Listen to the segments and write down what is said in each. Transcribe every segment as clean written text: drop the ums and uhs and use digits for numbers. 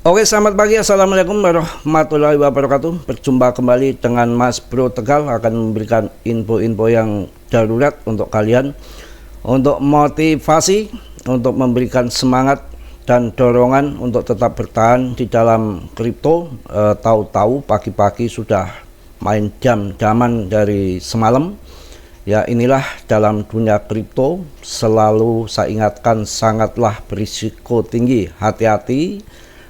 Oke, selamat pagi. Assalamualaikum warahmatullahi wabarakatuh. Berjumpa kembali dengan Mas Bro Tegal, akan memberikan info-info yang darurat untuk kalian, untuk motivasi, untuk memberikan semangat dan dorongan untuk tetap bertahan di dalam kripto. Tahu-tahu pagi-pagi sudah main jam-jaman dari semalam. Ya, inilah dalam dunia kripto, selalu saya ingatkan sangatlah berisiko tinggi. Hati-hati,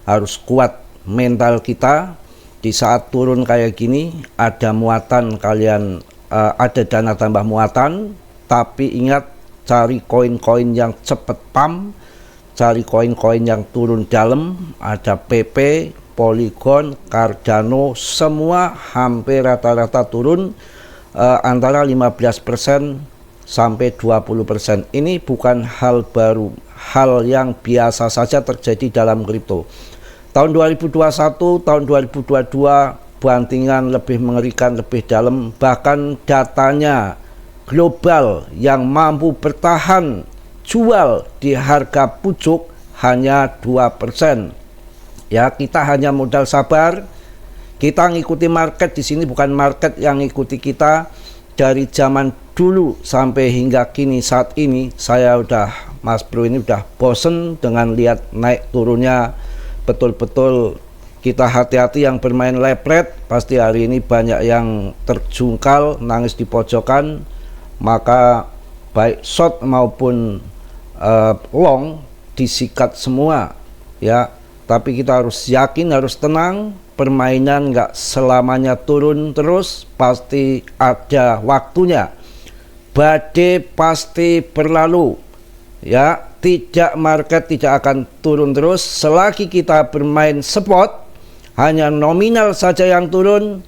harus kuat mental kita. Di saat turun kayak gini, ada muatan kalian, ada dana tambah muatan, tapi ingat, cari koin-koin yang cepet pump, cari koin-koin yang turun dalam. Ada PP, Polygon, Cardano, semua hampir rata-rata turun antara 15% sampai 20%. Ini bukan hal baru, hal yang biasa saja terjadi dalam kripto. Tahun 2021, tahun 2022 bantingan lebih mengerikan, lebih dalam. Bahkan datanya global yang mampu bertahan jual di harga pucuk hanya 2%. Ya, kita hanya modal sabar. Kita ngikuti market di sini, bukan market yang ngikuti kita. Dari zaman dulu sampai hingga kini saat ini, saya udah, Mas Bro ini udah bosen dengan lihat naik turunnya. Betul-betul kita hati-hati yang bermain lepret, pasti hari ini banyak yang terjungkal, nangis di pojokan. Maka baik short maupun long disikat semua ya. Tapi kita harus yakin, harus tenang. Permainan nggak selamanya turun terus, pasti ada waktunya. Badai pasti berlalu ya. Tidak, market tidak akan turun terus selagi kita bermain spot, hanya nominal saja yang turun.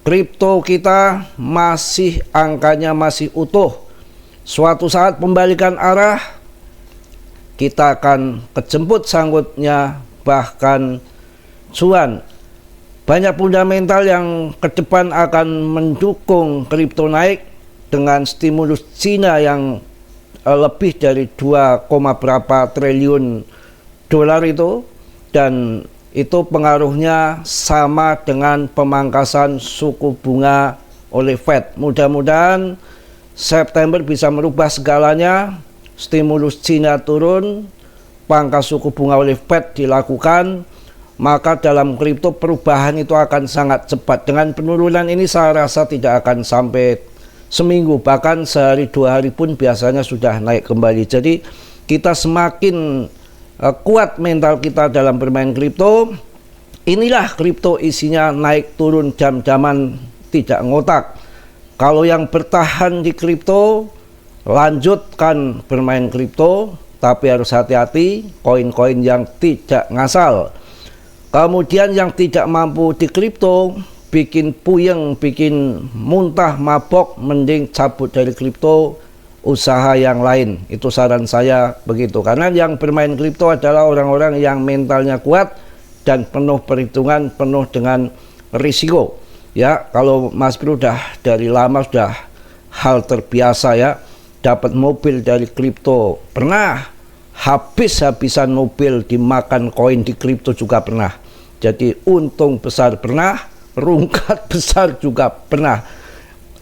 Kripto kita masih, angkanya masih utuh. Suatu saat pembalikan arah, kita akan kejemput sanggutnya, bahkan cuan. Banyak fundamental yang ke depan akan mendukung kripto naik dengan stimulus Cina yang lebih dari 2, berapa triliun dolar itu, dan itu pengaruhnya sama dengan pemangkasan suku bunga oleh Fed. Mudah-mudahan September bisa merubah segalanya. Stimulus Cina turun, pangkas suku bunga oleh Fed dilakukan, maka dalam kripto perubahan itu akan sangat cepat. Dengan penurunan ini saya rasa tidak akan sampai seminggu, bahkan sehari 2 hari pun biasanya sudah naik kembali. Jadi kita semakin kuat mental kita dalam bermain kripto. Inilah kripto, isinya naik turun jam-jaman, tidak ngotak. Kalau yang bertahan di kripto, lanjutkan bermain kripto, tapi harus hati-hati koin-koin yang tidak ngasal. Kemudian yang tidak mampu di kripto, bikin puyeng, bikin muntah, mabok, mending cabut dari kripto, usaha yang lain. Itu saran saya begitu. Karena yang bermain kripto adalah orang-orang yang mentalnya kuat dan penuh perhitungan, penuh dengan risiko. Ya, kalau Mas Bro udah dari lama sudah hal terbiasa ya. Dapat mobil dari kripto pernah, habis-habisan mobil dimakan koin di kripto juga pernah. Jadi untung besar pernah, rungkat besar juga pernah.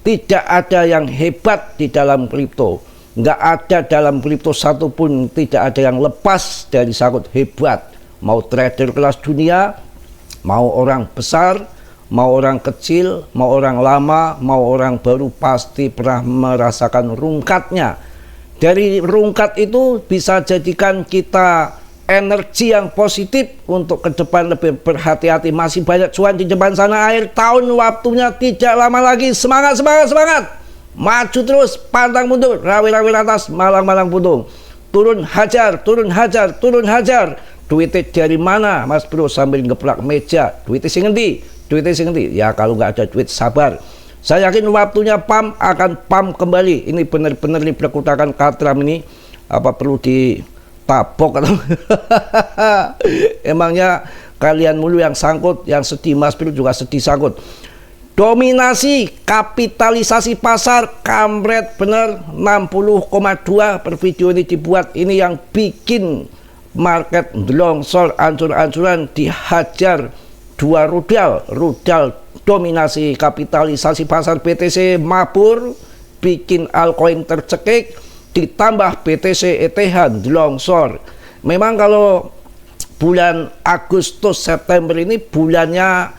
Tidak ada yang hebat di dalam kripto. Nggak ada dalam kripto satupun, tidak ada yang lepas dari sangkut hebat. Mau trader kelas dunia, mau orang besar, mau orang kecil, mau orang lama, mau orang baru, pasti pernah merasakan rungkatnya. Dari rungkat itu bisa jadikan kita energi yang positif untuk ke depan, lebih berhati-hati. Masih banyak cuan di depan sana. Akhir tahun waktunya tidak lama lagi. Semangat, semangat, semangat. Maju terus, pantang mundur, rawi-rawi atas, malang-malang buntung. Turun hajar, turun hajar, turun hajar. Duitnya dari mana, Mas Bro? Sambil ngeplak meja. Duitnya sing ngendi? Duitnya sing ngendi? Ya kalau nggak ada duit, sabar. Saya yakin waktunya pump, akan pump kembali. Ini benar-benar diperkutakan Katram ini. Apa perlu ditabok atau emangnya kalian mulu yang sangkut, yang sedih. Mas Bro juga sedih sangkut. Dominasi kapitalisasi pasar kampret bener, 60,2 per video ini dibuat. Ini yang bikin market longsor ancur-ancuran, dihajar dua rudal dominasi kapitalisasi pasar BTC mabur, bikin altcoin tercekik, ditambah BTC ETH longsor. Memang kalau bulan Agustus September ini bulannya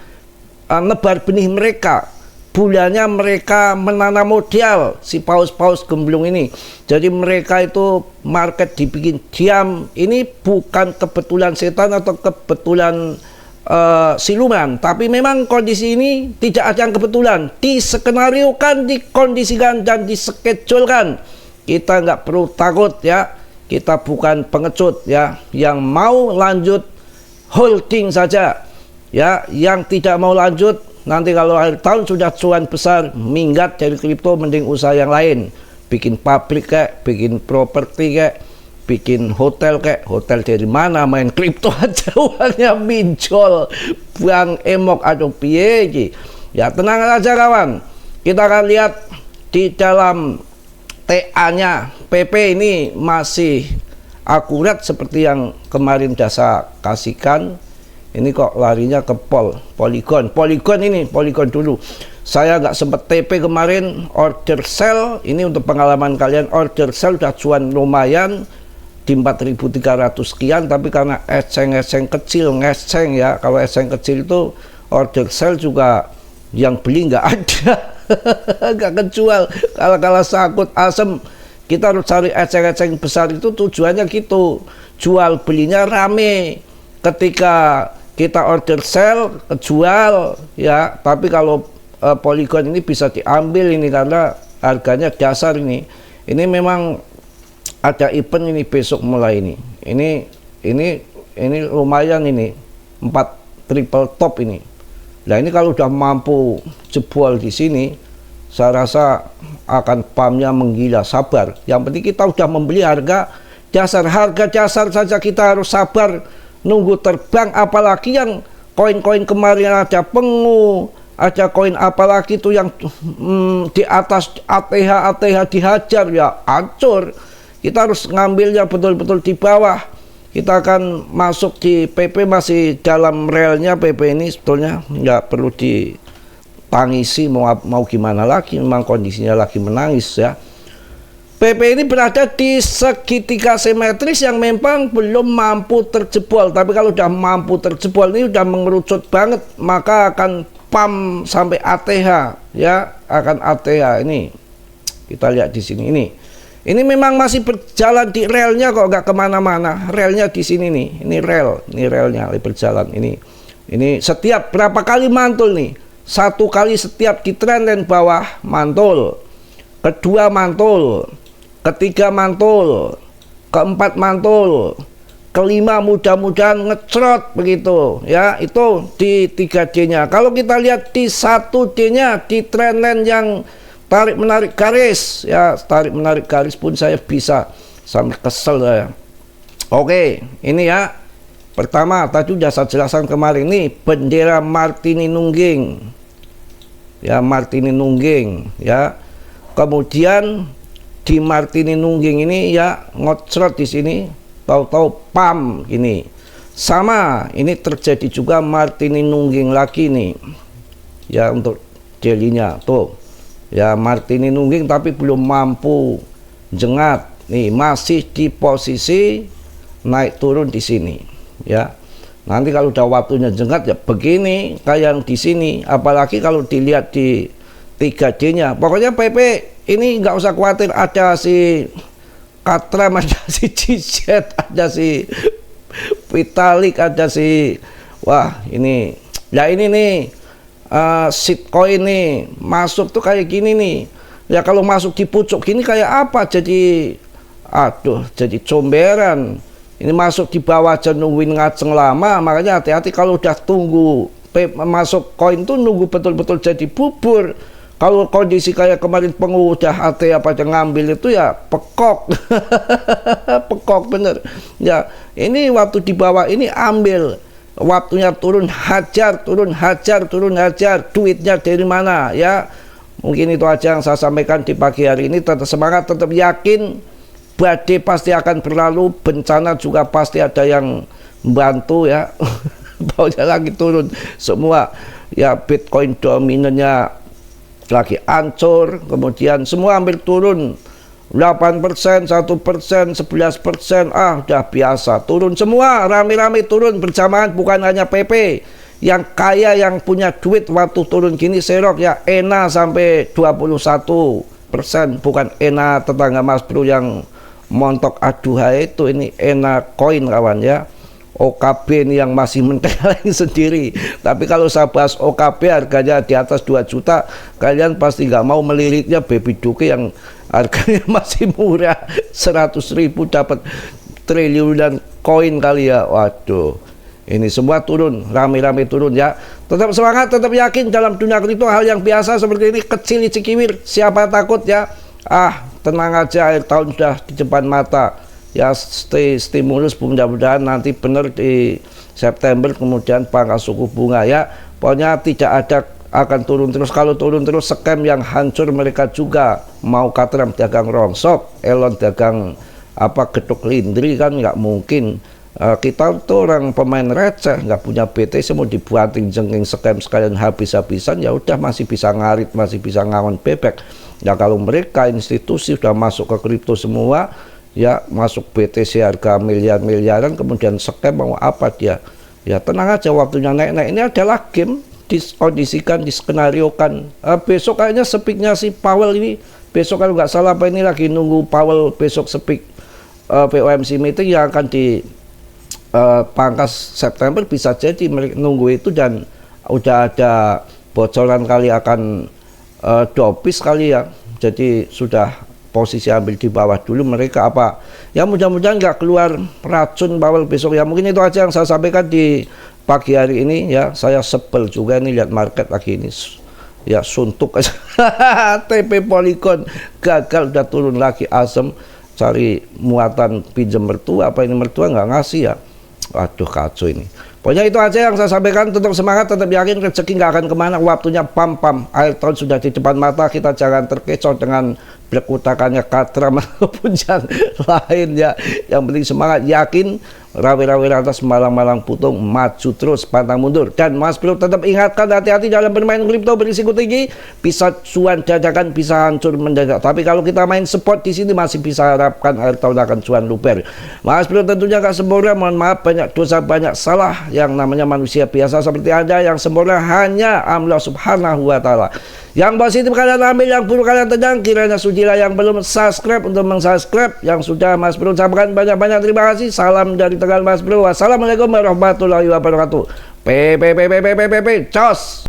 nebar benih mereka, bulannya mereka menanam modal si paus-paus gemblung ini. Jadi mereka itu market dibikin diam. Ini bukan kebetulan setan atau kebetulan siluman, tapi memang kondisi ini tidak ada yang kebetulan, diskenariokan, dikondisikan dan diskedulkan. Kita nggak perlu takut ya, kita bukan pengecut ya, yang mau lanjut holding saja ya, yang tidak mau lanjut nanti kalau akhir tahun sudah cuan besar minggat dari kripto, mending usaha yang lain, bikin pabrik kayak, bikin properti kayak, bikin hotel kayak. Hotel dari mana, main kripto aja uangnya minjol bang emok atau piye. Ya tenang aja kawan, kita akan lihat di dalam TA-nya PP ini masih akurat seperti yang kemarin saya kasihkan. Ini kok larinya ke Polygon ini, Polygon dulu. Saya nggak sempat TP kemarin, order sell. Ini untuk pengalaman kalian, order sell udah cuan lumayan di 4.300 sekian, tapi karena eseng kecil, ngeseng ya. Kalau eseng kecil itu order sell juga yang beli nggak ada. Nggak kejual. Kalau sakut asem, kita harus cari eseng-eseng besar, itu tujuannya gitu, jual belinya rame. Ketika kita order sell, kejual ya. Tapi kalau Polygon ini bisa diambil ini karena harganya dasar ini. Ini memang ada event ini besok mulai ini. Ini lumayan ini, 4 triple top ini. Nah ini kalau udah mampu jebol di sini, saya rasa akan pumpnya menggila. Sabar. Yang penting kita udah membeli harga dasar saja kita harus sabar nunggu terbang. Apalagi yang koin-koin kemarin ada Pengu, ada koin apalagi itu yang di atas ATH dihajar ya hancur. Kita harus ngambilnya betul-betul di bawah. Kita akan masuk di PP, masih dalam relnya PP ini sebetulnya nggak perlu ditangisi, mau gimana lagi, memang kondisinya lagi menangis ya. PP ini berada di segitiga simetris yang memang belum mampu terjebol, tapi kalau udah mampu terjebol ini udah mengerucut banget, maka akan pump sampai ATH ya, akan ATH ini. Kita lihat di sini ini. Ini memang masih berjalan di relnya kok, nggak kemana-mana. Relnya di sini nih, ini relnya berjalan ini. Ini setiap berapa kali mantul nih? Satu kali setiap di trendline bawah mantul, kedua mantul, ketiga mantul, keempat mantul, kelima mudah-mudahan ngecrot begitu ya. Itu di 3D-nya. Kalau kita lihat di 1D-nya, di trendline yang tarik menarik garis ya, tarik menarik garis pun saya bisa sampai kesel ya. Oke, ini ya. Pertama tadi sudah saya jelaskan kemarin, ini bendera Martini Nungging. Ya, Martini Nungging ya. Kemudian di Martini Nungging ini ya ngocrot di sini, tahu-tahu pam ini. Sama, ini terjadi juga Martini Nungging lagi nih. Ya, untuk daily-nya tuh. Ya Martini Nungging tapi belum mampu jengat nih, masih di posisi naik turun di sini ya. Nanti kalau udah waktunya jengat ya begini kayak yang di sini. Apalagi kalau dilihat di 3D-nya. Pokoknya PP ini nggak usah khawatir, ada si Katram, ada si Cicet, ada si Vitalik, ada si wah ini. Ya ini nih shitcoin nih masuk tuh kayak gini nih ya. Kalau masuk di pucuk gini kayak apa, jadi aduh, jadi comberan. Ini masuk di bawah aja nungguin ngaceng lama. Makanya hati-hati kalau udah tunggu masuk koin tuh, nunggu betul-betul jadi bubur. Kalau kondisi kayak kemarin Pengu udah apa aja ngambil itu ya pekok. Pekok bener ya. Ini waktu di bawah ini ambil, waktunya turun hajar, turun hajar, turun hajar. Duitnya dari mana ya? Mungkin itu aja yang saya sampaikan di pagi hari ini. Tetap semangat, tetap yakin badai pasti akan berlalu, bencana juga pasti ada yang membantu ya. Baunya lagi turun semua ya, Bitcoin dominannya lagi hancur, kemudian semua hampir turun 8%, 1%, 11%, udah biasa turun semua, rame-rame turun berjamaah, bukan hanya PP yang kaya yang punya duit waktu turun gini serok ya, ENA sampai 21%, bukan ENA tetangga Mas Bro yang montok aduhai itu, ini ENA koin kawan ya. OKB ini yang masih mentereng sendiri. Tapi kalau saya bahas OKB harganya di atas 2 juta, kalian pasti nggak mau meliriknya Baby Duke yang harganya masih murah, 100.000 dapat triliunan koin kali ya. Waduh, ini semua turun, rame-rame turun ya. Tetap semangat, tetap yakin dalam dunia kripto hal yang biasa seperti ini, kecil cikiwir, siapa takut ya. Tenang aja, akhir tahun sudah di depan mata ya, stimulus mudah-mudahan nanti benar di September, kemudian pangkas suku bunga ya. Pokoknya tidak ada akan turun terus. Kalau turun terus scam yang hancur mereka juga. Mau Katram dagang rongsok, Elon dagang gedok lindri kan nggak mungkin. Kita tuh orang pemain receh, nggak punya BT, semua dibuatin jengking scam sekalian habis-habisan, ya udah masih bisa ngarit, masih bisa ngangon bebek. Ya kalau mereka institusi sudah masuk ke kripto semua ya, masuk BTC harga miliar-miliaran, kemudian scam mau apa dia ya, tenang aja, waktunya naik-naik. Ini adalah game, diskondisikan, diskenariokan. Besok kayaknya speaknya si Powell ini, besok kalau nggak salah apa ini lagi nunggu Powell besok speak FOMC meeting yang akan di pangkas September, bisa jadi mereka nunggu itu dan udah ada bocoran kali akan dopis kali ya, jadi sudah posisi ambil di bawah dulu mereka apa ya, mudah-mudahan nggak keluar racun Powell besok ya. Mungkin itu aja yang saya sampaikan di pagi hari ini ya. Saya sebel juga nih lihat market lagi ini ya, suntuk aja. TP Polygon gagal, udah turun lagi, asem cari muatan pinjam mertua, apa ini mertua nggak ngasih ya. Waduh, kacau ini. Pokoknya itu aja yang saya sampaikan. Tetap semangat, tetap yakin rezeki nggak akan kemana, waktunya pam-pam. Akhir tahun sudah di depan mata, kita jangan terkecoh dengan berkutakannya Katram maupun yang lain ya. Yang penting semangat, yakin, rawe-rawe atas malang-malang putung, maju terus, pantang mundur. Dan Mas Bro tetap ingatkan, hati-hati dalam bermain kripto berisiko tinggi, bisa cuan dadakan, bisa hancur mendadak. Tapi kalau kita main spot di sini masih bisa harapkan akhir tahun akan cuan luber. Mas Bro tentunya gak sempurna, mohon maaf, banyak dosa, banyak salah. Yang namanya manusia biasa seperti Anda, yang sempurna hanya Allah Subhanahu wa Ta'ala. Yang positif kalian ambil, yang buruk kalian tendang. Kiranya sudilah yang belum subscribe untuk mensubscribe, yang sudah Mas Bro ucapkan banyak-banyak terima kasih. Salam dari Tegal Mas Bro. Wassalamualaikum warahmatullahi wabarakatuh. Cos.